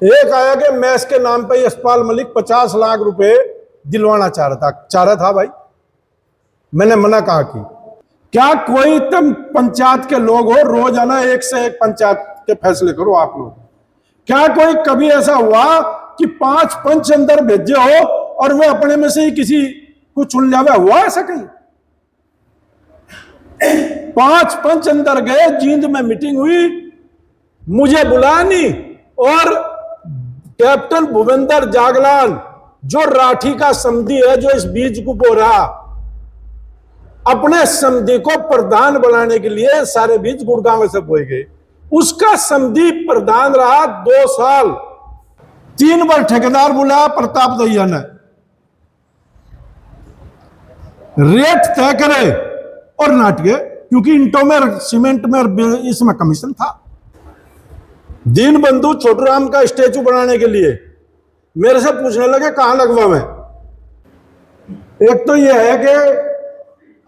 एक आया कि मैस के नाम पे यशपाल मलिक 50 लाख रुपए दिलवाना चाह रहा था भाई। मैंने मना कहा कि क्या कोई तुम पंचायत के लोग हो, रोजाना एक से एक पंचायत के फैसले करो आप लोग। क्या कोई कभी ऐसा हुआ कि 5 पंच अंदर भेजे हो और वे अपने में से ही किसी को चुन लिया? हुआ ऐसा कहीं? 5 पंच अंदर गए, जींद में मीटिंग हुई, मुझे बुलाया नहीं, और कैप्टन भूपेंद्र जागलान जो राठी का समधी है, जो इस बीज को बो रहा, अपने समधी को प्रधान बनाने के लिए सारे बीज गुड़गांव से बोए गए। उसका समधी प्रधान रहा 2 साल। 3 बार ठेकेदार बुलाया प्रताप दहिया ने, रेट तय करे और नाट गए, क्योंकि इंटों में, सीमेंट में, इसमें कमीशन था। दीन बंधु छोटूराम का स्टैचू बनाने के लिए मेरे से पूछने लगे कहां लगवावे। एक तो यह है कि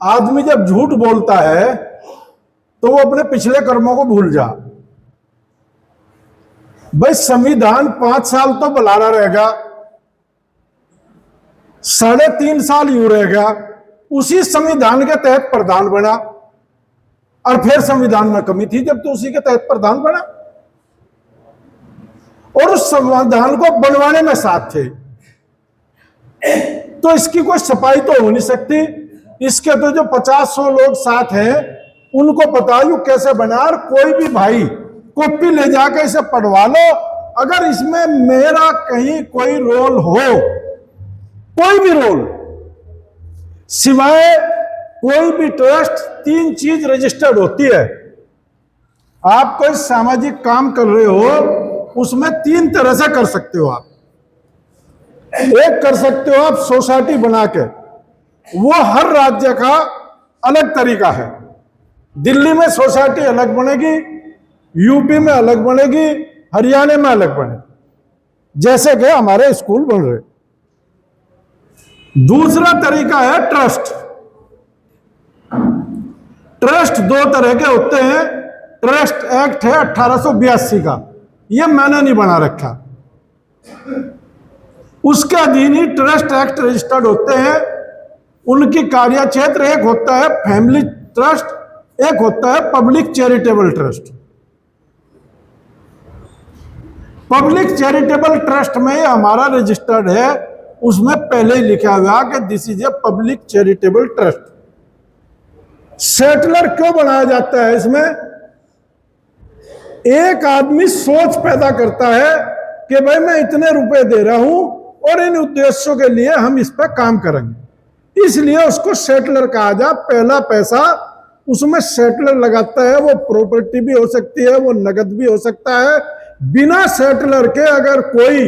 आदमी जब झूठ बोलता है तो वो अपने पिछले कर्मों को भूल जा। भाई संविधान 5 साल तो बुलाना रहेगा, 3.5 साल यूं रहेगा, उसी संविधान के तहत प्रधान बना, और फिर संविधान में कमी थी जब तो उसी के तहत प्रधान बना, और उस संविधान को बनवाने में साथ थे। तो इसकी कोई सफाई तो हो नहीं सकती। इसके तो जो 50-100 लोग साथ हैं उनको पता यू कैसे बना, और कोई भी भाई कॉपी ले जाकर इसे पढ़वा लो। अगर इसमें मेरा कहीं कोई रोल हो, कोई भी रोल, सिवाय कोई भी ट्रस्ट, 3 चीज रजिस्टर्ड होती है। आप कोई सामाजिक काम कर रहे हो, उसमें 3 तरह से कर सकते हो आप। एक कर सकते हो आप सोसाइटी बना के, वो हर राज्य का अलग तरीका है। दिल्ली में सोसाइटी अलग बनेगी, यूपी में अलग बनेगी, हरियाणा में अलग बनेगी, जैसे कि हमारे स्कूल बन रहे। दूसरा तरीका है ट्रस्ट। ट्रस्ट 2 तरह के होते हैं। ट्रस्ट एक्ट है 1882 का, यह मैंने नहीं बना रखा, उसके अधीन ही ट्रस्ट एक्ट रजिस्टर्ड होते हैं। उनकी कार्य क्षेत्र एक होता है फैमिली ट्रस्ट, एक होता है public charitable trust. Public charitable trust में हमारा रजिस्टर्ड है, उसमें पहले ही लिखा हुआ कि this is a public charitable trust. Settler क्यों बनाया जाता है? इसमें एक आदमी सोच पैदा करता है कि भाई मैं इतने रुपए दे रहा हूं और इन उद्देश्यों के लिए हम इस पर काम करेंगे, इसलिए उसको सेटलर कहा जा। पहला पैसा उसमें सेटलर लगाता है, वो प्रॉपर्टी भी हो सकती है, वो नगद भी हो सकता है। बिना सेटलर के अगर कोई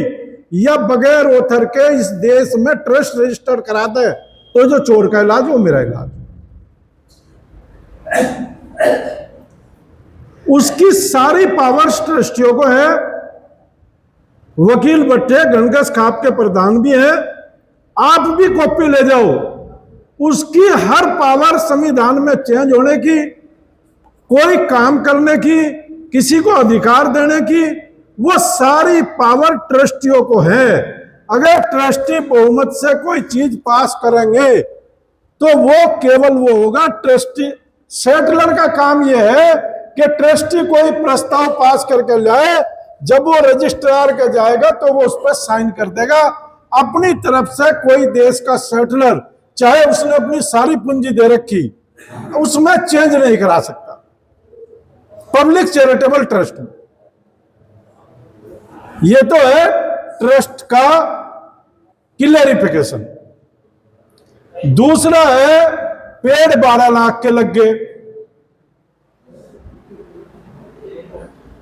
या बगैर ऑथर के इस देश में ट्रस्ट रजिस्टर करा दे तो जो चोर का इलाज वो मेरा इलाज। उसकी सारी पावर्स ट्रस्टियों को है। वकील भट्टे घनघस खाप के प्रधान भी हैं, आप भी कॉपी ले जाओ। उसकी हर पावर संविधान में चेंज होने की, कोई काम करने की, किसी को अधिकार देने की, वो सारी पावर ट्रस्टियों को है। अगर ट्रस्टी बहुमत से कोई चीज पास करेंगे तो वो केवल वो होगा ट्रस्टी। सेटलर का काम यह है कि ट्रस्टी कोई प्रस्ताव पास करके लाए, जब वो रजिस्ट्रार के जाएगा तो वो उस पर साइन कर देगा। अपनी तरफ से कोई देश का सेटलर, चाहे उसने अपनी सारी पूंजी दे रखी, उसमें चेंज नहीं करा सकता। पब्लिक चैरिटेबल ट्रस्ट, ये तो है ट्रस्ट का क्लैरिफिकेशन। दूसरा है पेड़ 12 लाख के लग गए।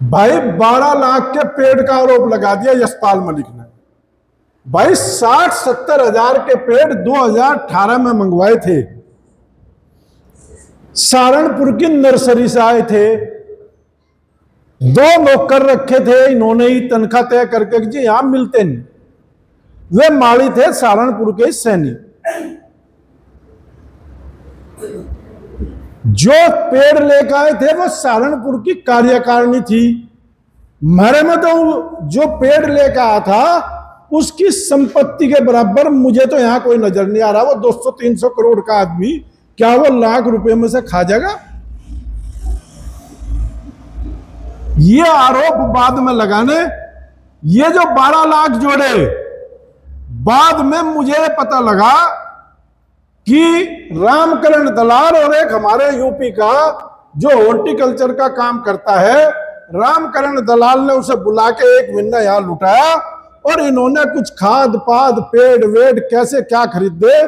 भाई 12 लाख के पेड़ का आरोप लगा दिया यशपाल मलिक ने। भाई 60-70 हजार के पेड़ 2018 में मंगवाए थे, सहारनपुर की नर्सरी से आए थे। 2 नौकर रखे थे इन्होंने ही तनख्वाह तय करके, जी यहां मिलते नहीं। वे माली थे सहारनपुर के सैनिक। जो पेड़ लेकर आए थे वो सहारनपुर की कार्यकारिणी थी, मेरे में तो जो पेड़ लेकर आया था उसकी संपत्ति के बराबर मुझे तो यहां कोई नजर नहीं आ रहा। वो 200-300 करोड़ का आदमी क्या वो लाख रुपए में से खा जाएगा? ये आरोप बाद में लगाने, ये जो 12 लाख जोड़े, बाद में मुझे पता लगा कि रामकरण दलाल और एक हमारे यूपी का जो हॉर्टिकल्चर का काम करता है, रामकरण दलाल ने उसे बुला के एक महीना यहां लुटाया और इन्होंने कुछ खाद पाद पेड़ वेड़ कैसे क्या खरीदे,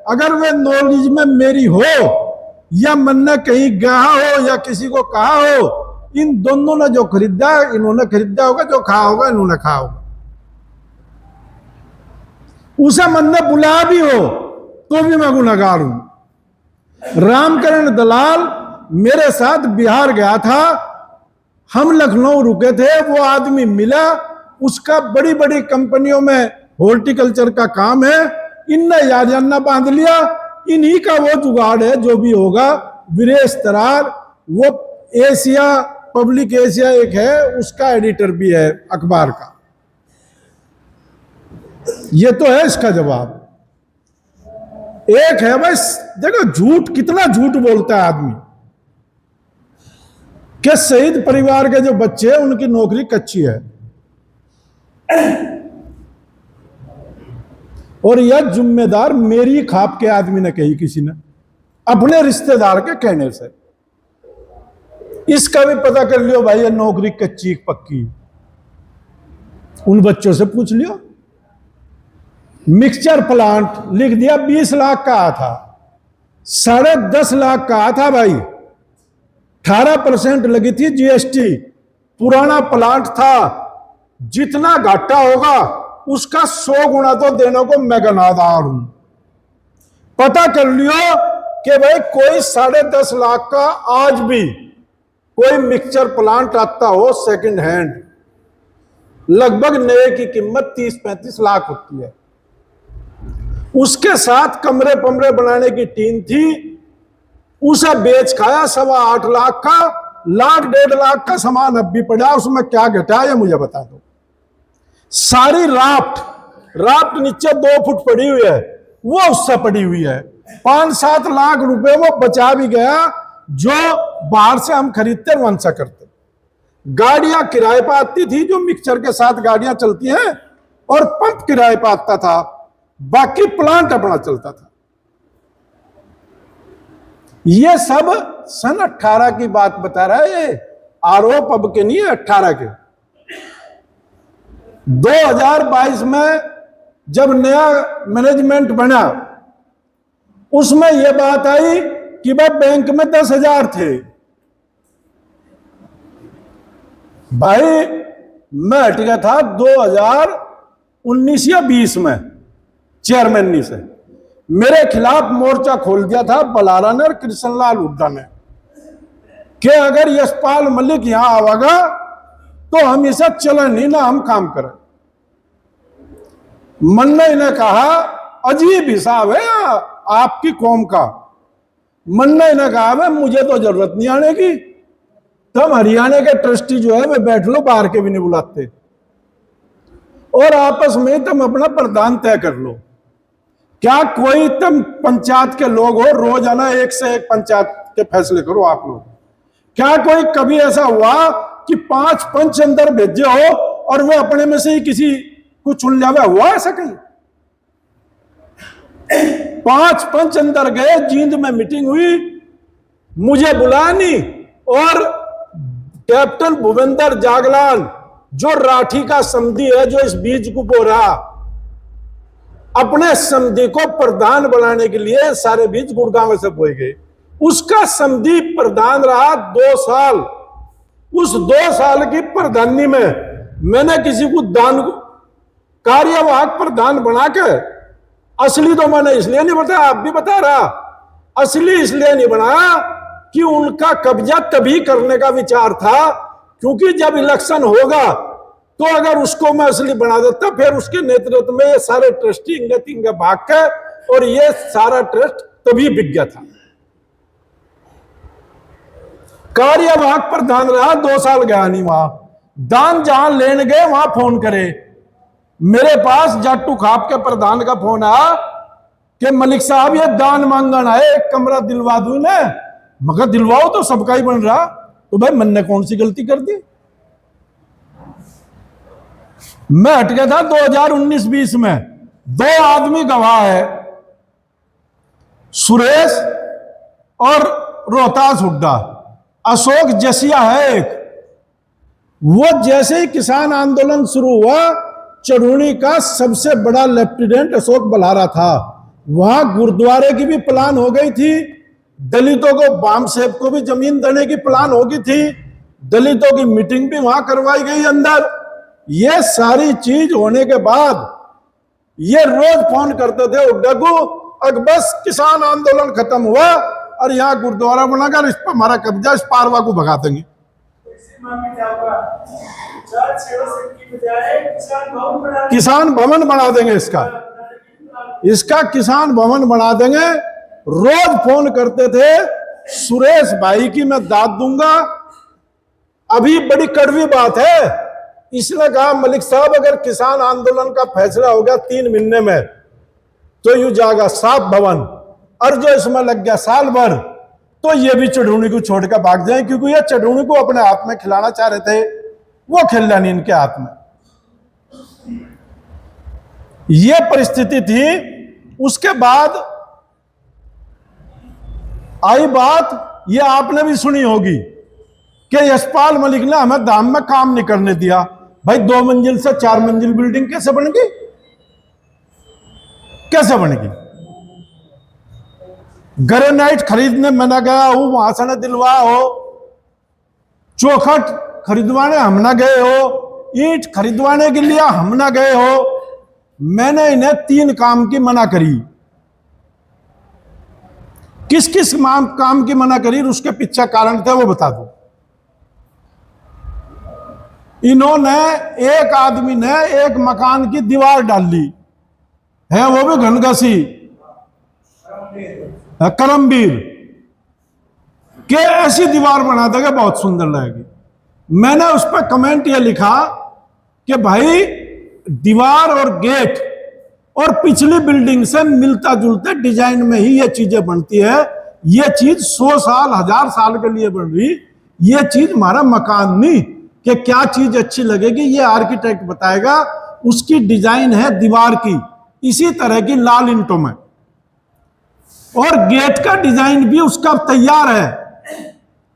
अगर वे नॉलेज में मेरी हो या मैंने कहीं गया हो या किसी को कहा हो, इन दोनों ने जो खरीदा इन्होंने खरीदा होगा, जो खाया होगा इन्होंने खाया होगा। उसे मैंने बुलाया भी हो तो भी मैं गुनहगार हूं। रामकरण दलाल मेरे साथ बिहार गया था, हम लखनऊ रुके थे, वो आदमी मिला, उसका बड़ी बड़ी कंपनियों में हॉर्टिकल्चर का काम है, इनने याजाना बांध लिया, इन्हीं का वो जुगाड़ है जो भी होगा। वीरेश तरार वो एशिया पब्लिक एशिया एक है, उसका एडिटर भी है अखबार का। ये तो है इसका जवाब। एक है भाई, देखो झूठ कितना झूठ बोलता है आदमी कि शहीद परिवार के जो बच्चे हैं उनकी नौकरी कच्ची है, और यह जिम्मेदार मेरी खाप के आदमी ने कही, किसी ने अपने रिश्तेदार के कहने से। इसका भी पता कर लियो भाई, ये नौकरी कच्ची पक्की, उन बच्चों से पूछ लियो। मिक्सचर प्लांट लिख दिया 20 लाख का आया था, 10.5 लाख का आया था भाई, 18% लगी थी जीएसटी, पुराना प्लांट था, जितना घाटा होगा उसका 100 गुना तो देने को मैं गनादार हूं। पता कर लियो कि भाई कोई 10.5 लाख का आज भी कोई मिक्सचर प्लांट आता हो सेकंड हैंड, लगभग नए की कीमत 30-35 लाख होती है। उसके साथ कमरे पमरे बनाने की टीम थी, उसे बेच खाया 8.25 लाख का, 1.5 लाख का सामान अब भी पड़ा, उसमें क्या घटा ये मुझे बता दो। सारी राफ्ट नीचे 2 फुट पड़ी हुई है, वो उससे पड़ी हुई है। 5-7 लाख रुपए वो बचा भी गया जो बाहर से हम खरीदते वंशा करते। गाड़ियां किराए पर आती थी, जो मिक्सचर के साथ गाड़ियां चलती हैं, और पंप किराए पर आता था, बाकी प्लांट अपना चलता था। ये सब सन 18 की बात बता रहा है, ये आरोप अब के नहीं है, 18 के। 2022 में जब नया मैनेजमेंट बना, उसमें यह बात आई कि भाई बैंक में 10,000 थे। भाई मैं हट गया था 2019 या 20 में चेयरमैनी से, मेरे खिलाफ मोर्चा खोल दिया था बलारा ने और कृष्णलाल हुड्डा ने कि अगर यशपाल मलिक यहां आवेगा तो हम इसे चलन नहीं ना हम काम करें। मन्ना ने कहा अजीब हिसाब है आपकी कौम का। मन्ना ने कहा भाई मुझे तो जरूरत नहीं आने की, तुम हरियाणा के ट्रस्टी जो है वे बैठ लो, बाहर के भी नहीं बुलाते, और आपस में तुम अपना प्रधान तय कर लो। क्या कोई तुम पंचायत के लोग हो, रोजाना एक से एक पंचायत के फैसले करो आप लोग। क्या कोई कभी ऐसा हुआ कि 5 पंच अंदर भेजे हो और वो अपने में से ही किसी को चुन लिया हुआ? ऐसा कहीं 5 पंच अंदर गए, जींद में मीटिंग हुई, मुझे बुलाया नहीं, और कैप्टन भूपेंद्र जागलान जो राठी का समधी है, जो इस बीज को बो रहा, अपने समधी को प्रधान बनाने के लिए सारे बीज गुड़गांव से बोए गए। उसका समधी प्रधान रहा 2 साल। उस 2 साल की प्रधानी में मैंने किसी को दान कार्यवाहक प्रधान बना के, असली तो मैंने इसलिए नहीं बताया, आप भी बता रहा, असली इसलिए नहीं बनाया कि उनका कब्जा तभी करने का विचार था, क्योंकि जब इलेक्शन होगा तो अगर उसको मैं असली बना देता, फिर उसके नेतृत्व में ये सारे ट्रस्टी इंगे तिंगे भाग के, और ये सारा ट्रस्ट तभी बिक गया था। कार्यवाहक प्रधान रहा, 2 साल गया नहीं वहां, दान जहां लेने गए वहां फोन करे। मेरे पास जाटू खाप के प्रधान का फोन आया कि मलिक साहब ये दान मांगना है, एक कमरा दिलवा दूं ने। मगर दिलवाओ तो सबका ही बन रहा, तो भाई मन ने कौन सी गलती कर दी। मैं हट गया था 2019-20 में। 2 आदमी गवाह है, सुरेश और रोहतास हुड्डा। अशोक जसिया है एक। वो जैसे ही किसान आंदोलन शुरू हुआ, चढ़ूनी का सबसे बड़ा लेफ्टिनेंट अशोक बल्हारा था। वहां गुरुद्वारे की भी प्लान हो गई थी, दलितों को बाम साहेब को भी जमीन देने की प्लान हो गई थी, दलितों की मीटिंग भी वहां करवाई गई अंदर। ये सारी चीज होने के बाद ये रोज फोन करते थे हुड्डा को, अब बस किसान आंदोलन खत्म हुआ और यहाँ गुरुद्वारा बनाकर इस पर हमारा कब्जा, इस पारवा को भगा देंगे। किसान भवन बना देंगे, इसका किसान भवन बना देंगे। रोज फोन करते थे सुरेश भाई की मैं दाद दूंगा। अभी बड़ी कड़वी बात है, इसने कहा मलिक साहब अगर किसान आंदोलन का फैसला हो गया 3 महीने में तो यू जाएगा साफ भवन, और जो इसमें लग गया साल भर तो ये भी चढ़ूनी को छोड़कर भाग जाए, क्योंकि ये चढ़ूनी को अपने हाथ में खिलाना चाह रहे थे, वो खिला नहीं इनके हाथ में। ये परिस्थिति थी। उसके बाद आई बात, ये आपने भी सुनी होगी कि यशपाल मलिक ने हमें धाम में काम नहीं करने दिया। भाई 2 मंजिल से 4 मंजिल बिल्डिंग कैसे बन गई, कैसे बनेगी? ग्रेनाइट खरीदने मैंने गया हूं, वहां से न दिलवा हो। चौखट खरीदवाने हम ना गए हो, ईंट खरीदवाने के लिए हम ना गए हो। मैंने इन्हें 3 काम की मना करी। किस किस काम की मना करी, उसके पीछे कारण थे वो बता दूं। इन्होंने, एक आदमी ने एक मकान की दीवार डाली है, वो भी घनघसी करमबीर के, ऐसी दीवार बना देगा बहुत सुंदर लगेगी। मैंने उस पर कमेंट ये लिखा कि भाई दीवार और गेट और पिछली बिल्डिंग से मिलता जुलते डिजाइन में ही ये चीजें बनती है। ये चीज 100 साल 1000 साल के लिए बन रही, ये चीज हमारा मकान नहीं कि क्या चीज अच्छी लगेगी ये आर्किटेक्ट बताएगा। उसकी डिजाइन है दीवार की इसी तरह की लाल ईंटों में, और गेट का डिजाइन भी उसका तैयार है।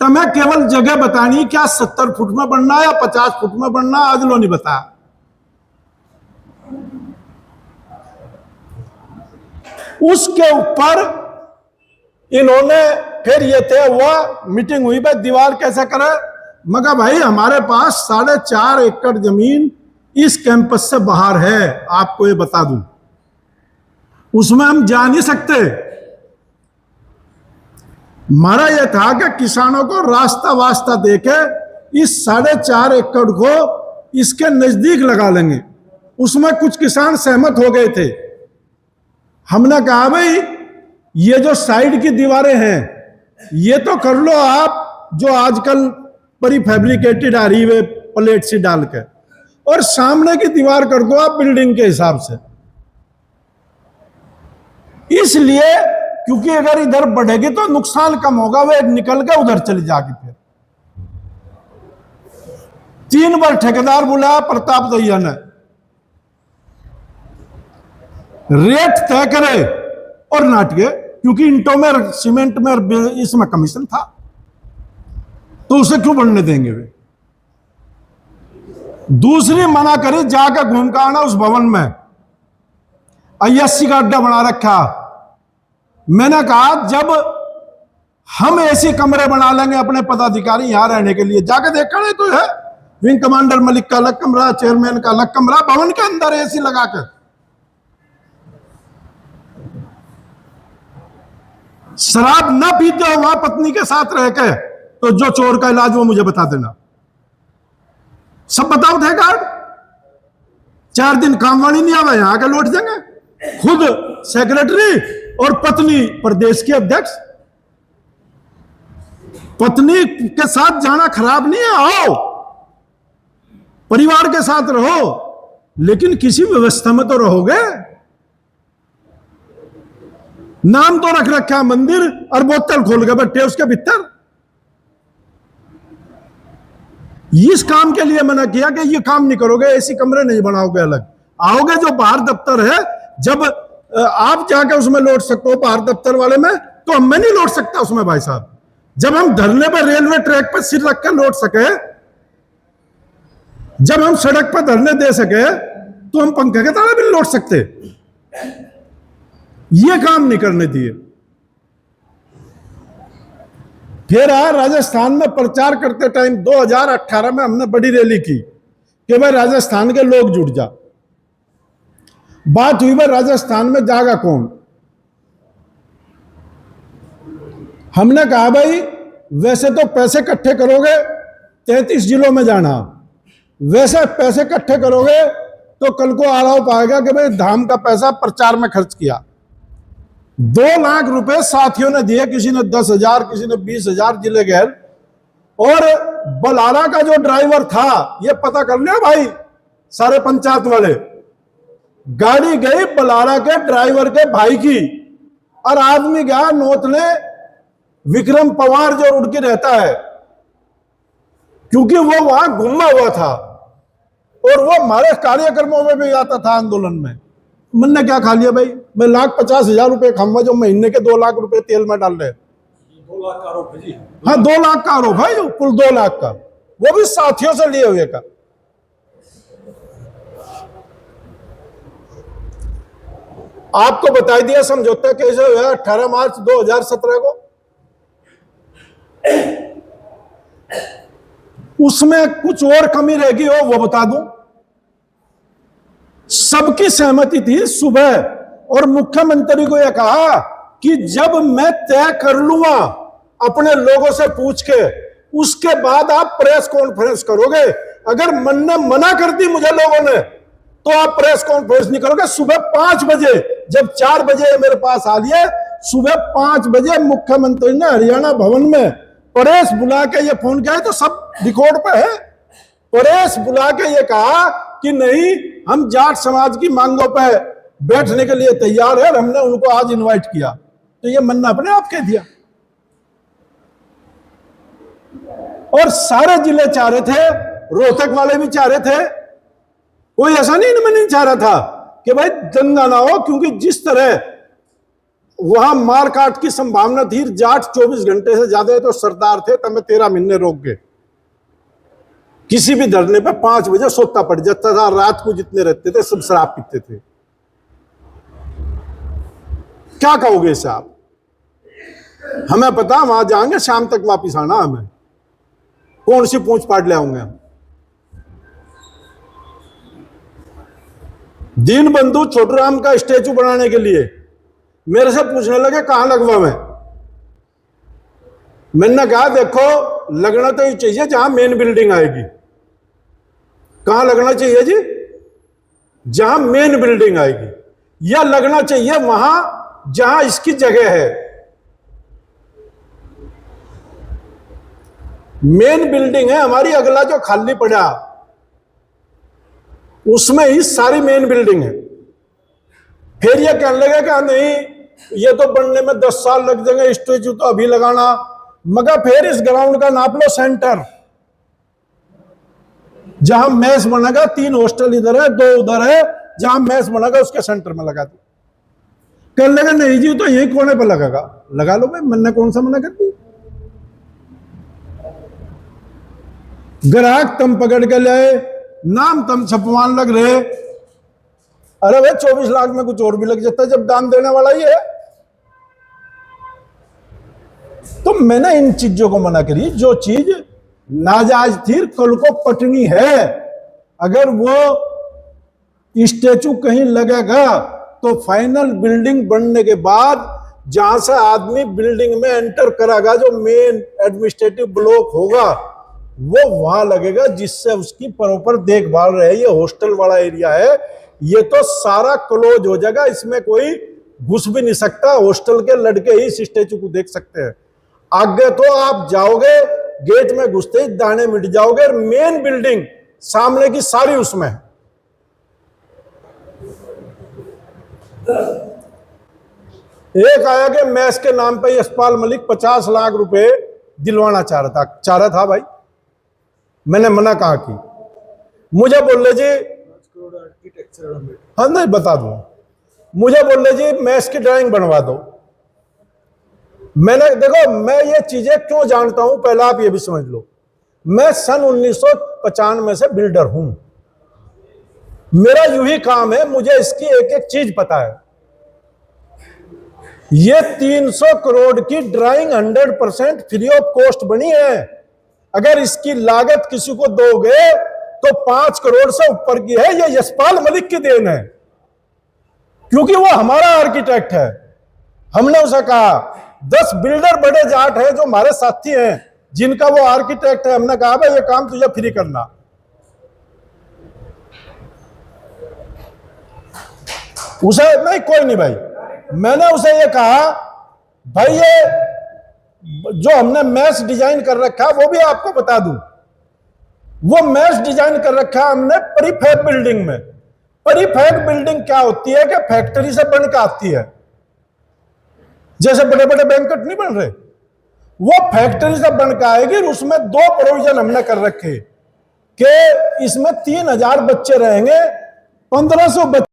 तुम्हें केवल जगह बतानी, क्या 70 फुट में बनना है या 50 फुट में बनना, आज लो नहीं बता। उसके ऊपर इन्होंने फिर ये थे, वह मीटिंग हुई भाई दीवार कैसे करे। मगर भाई हमारे पास 4.5 एकड़ जमीन इस कैंपस से बाहर है, आपको ये बता दूं, उसमें हम जा नहीं सकते। हमारा यह था कि किसानों को रास्ता वास्ता देके इस 4.5 एकड़ को इसके नजदीक लगा लेंगे। उसमें कुछ किसान सहमत हो गए थे। हमने कहा भाई ये जो साइड की दीवारें हैं ये तो कर लो आप, जो आजकल बड़ी फैब्रिकेटेड आ रही है प्लेट सी डाल के, और सामने की दीवार कर दो आप बिल्डिंग के हिसाब से। इसलिए क्योंकि अगर इधर बढ़ेगी तो नुकसान कम होगा, वो निकल के उधर चली जाएगी। फिर 3 बार ठेकेदार बुलाया प्रताप दैया ने, रेट तय करे और नाटके, क्योंकि ईंटों में, सीमेंट में, इसमें कमीशन था, तो उसे क्यों बढ़ने देंगे वे। दूसरी मना करी, जाकर घूम कर आना उस भवन में, 80 का अड्डा बना रखा। मैंने कहा जब हम ऐसे कमरे बना लेंगे अपने पदाधिकारी यहां रहने के लिए, जाकर देखा नहीं तो है, विंग कमांडर मलिक का अलग कमरा, चेयरमैन का अलग कमरा, भवन के अंदर एसी लगाकर। शराब ना पीते हो वहां पत्नी के साथ रह के, तो जो चोर का इलाज वो मुझे बता देना, सब बताओ थे गार्ड। 4 दिन कामवाणी नहीं आवा, यहां के लौट जाएंगे। खुद सेक्रेटरी और पत्नी प्रदेश के अध्यक्ष, पत्नी के साथ जाना खराब नहीं है, आओ परिवार के साथ रहो, लेकिन किसी व्यवस्था में तो रहोगे। नाम तो रख रखा मंदिर और बोतल खोल के बैठे उसके भीतर। इस काम के लिए मना किया कि ये काम नहीं करोगे, ऐसी कमरे नहीं बनाओगे अलग। आओगे जो बाहर दफ्तर है, जब आप जाके उसमें लौट सकते हो बाहर दफ्तर वाले में, तो मैं नहीं लौट सकता उसमें भाई साहब। जब हम धरने पर रेलवे ट्रैक पर सिर रख कर लौट सके, जब हम सड़क पर धरने दे सके, तो हम पंखे के ताले भी लौट सकते। ये काम नहीं करने दिए। फिर राजस्थान में प्रचार करते टाइम 2018 में हमने बड़ी रैली की कि भाई राजस्थान के लोग जुट जा। बात हुई भाई राजस्थान में जाएगा कौन। हमने कहा भाई वैसे तो पैसे इकट्ठे करोगे 33 जिलों में जाना, वैसे पैसे इकट्ठे करोगे तो कल को आरोप आएगा कि भाई धाम का पैसा प्रचार में खर्च किया। 2 लाख रुपए साथियों ने दिए, किसी ने 10,000, किसी ने 20,000 जिले गए। और बलारा का जो ड्राइवर था, ये पता कर लिया भाई सारे पंचायत वाले, गाड़ी गई बलारा के ड्राइवर के भाई की, और आदमी गया नोतले विक्रम पवार जो रुड़की रहता है, क्योंकि वो वहां घुमा हुआ था और वो हमारे कार्यक्रमों में भी आता था आंदोलन में। मैंने क्या खा लिया भाई, मैं 1,50,000 रुपए खाऊंगा जो महीने के 2 लाख रुपए तेल में डाल रहे। 2 लाख का आरोप है जी। हाँ 2 लाख का आरोप है, कुल 2 लाख का, वो भी साथियों से लिए हुए का। आपको बता दिया समझौता कैसे हुआ 18 मार्च 2017 को। उसमें कुछ और कमी रहेगी हो वो बता दूं। सबकी सहमति थी सुबह, और मुख्यमंत्री को यह कहा कि जब मैं तय कर लूंगा अपने लोगों से पूछ के, उसके बाद आप प्रेस कॉन्फ्रेंस करोगे। अगर मन ने मना कर दी मुझे लोगों ने, तो आप प्रेस कॉन्फ्रेंस नहीं करोगे। सुबह 5 बजे, जब 4 बजे मेरे पास आ लिए, सुबह 5 बजे मुख्यमंत्री ने हरियाणा भवन में प्रेस बुला के ये फोन किया है, तो सब रिकॉर्ड पे है। प्रेस बुला के ये कहा कि नहीं, हम जाट समाज की मांगों पे बैठने के लिए तैयार है, और हमने उनको आज इनवाइट किया। तो ये मन ने अपने आप कह दिया। और सारे जिले चाह रहे थे, रोहतक वाले भी चाह रहे थे, कोई ऐसा नहीं चाह रहा था कि भाई दंगा ना हो, क्योंकि जिस तरह वहां मारकाट की संभावना थी। जाट 24 घंटे से ज्यादा तो सरदार थे, तब मैं 13 महीने रोक गए। किसी भी धरने पे 5 बजे सोता पड़ जाता था, रात को जितने रहते थे सब शराब पीते थे। क्या कहोगे इसे आप? हमें पता, वहां जाएंगे शाम तक वापिस आना, हमें कौन सी पूंछ पाट ले आऊंगे हम। दीन बंधु छोटूराम का स्टेचू बनाने के लिए मेरे से पूछने लगे कहां लगवावे। मैंने कहा देखो, लगना तो ये चाहिए जहां मेन बिल्डिंग आएगी। कहां लगना चाहिए जी? जहां मेन बिल्डिंग आएगी, या लगना चाहिए वहां जहां इसकी जगह है। मेन बिल्डिंग है हमारी, अगला जो खाली पड़ा उसमें ही सारी मेन बिल्डिंग है। फिर ये कहने लगे कि नहीं, ये तो बनने में 10 साल लग जाएंगे, स्टेचू तो अभी लगाना। मगर फिर इस ग्राउंड का नाप लो सेंटर, जहां मैस बनेगा, 3 हॉस्टल इधर है, 2 उधर है, जहां मैस बनेगा उसके सेंटर में लगा दो। कहने लगे नहीं जी, तो यही कोने पर लगेगा। लगा लो भाई, मैंने कौन सा मना कर दी। ग्राहक तम पकड़ के लाए, नाम तम छपवान लग रहे। अरे भाई 24 लाख में कुछ और भी लग जाता है जब दान देने वाला ही है। तो मैंने इन चीजों को मना करी। जो चीज नाजायज थी, कल को पटनी है। अगर वो स्टेचू कहीं लगेगा तो फाइनल बिल्डिंग बनने के बाद जहां से आदमी बिल्डिंग में एंटर करेगा, जो मेन एडमिनिस्ट्रेटिव ब्लॉक होगा, वो वहां लगेगा, जिससे उसकी प्रॉपर देखभाल रहे। ये हॉस्टल वाला एरिया है, ये तो सारा क्लोज हो जाएगा, इसमें कोई घुस भी नहीं सकता। हॉस्टल के लड़के ही इस स्टेचू को देख सकते हैं। आगे तो आप जाओगे, गेट में घुसते ही दाने मिट जाओगे। मेन बिल्डिंग सामने की सारी उसमें है। एक आया कि मैस के नाम पे यशपाल मलिक 50 लाख रुपए दिलवाना चाह रहा था भाई। मैंने मना कहा कि मुझे बोल ले जी, हाँ नहीं बता दूं, मुझे बोल ले जी मैस की ड्राइंग बनवा दो। मैंने देखो, मैं ये चीजें क्यों जानता हूं पहले आप ये भी समझ लो। मैं सन 1995 से बिल्डर हूं, मेरा यूं ही काम है, मुझे इसकी एक एक चीज पता है। ये 300 करोड़ की ड्राइंग 100% फ्री ऑफ कॉस्ट बनी है। अगर इसकी लागत किसी को दोगे तो 5 करोड़ से ऊपर की है। ये यशपाल मलिक की देन है, क्योंकि वो हमारा आर्किटेक्ट है। हमने उसे कहा 10 बिल्डर बड़े जाट हैं जो हमारे साथी हैं, जिनका वो आर्किटेक्ट है। हमने कहा भाई ये काम तुझे फ्री करना। उसे नहीं, कोई नहीं भाई, मैंने उसे ये कहा भाई ये जो हमने मैस डिजाइन कर रखा वो भी आपको बता दूं, वो मैस डिजाइन कर रखा हमने प्रीफैब बिल्डिंग में। प्रीफैब बिल्डिंग क्या होती है कि फैक्ट्री से बनकर आती है, जैसे बड़े बड़े बैंकेट नहीं बन रहे, वो फैक्ट्री से बनकर आएगी। उसमें 2 प्रोविजन हमने कर रखे कि इसमें 3000 बच्चे रहेंगे, 1500 बच्चे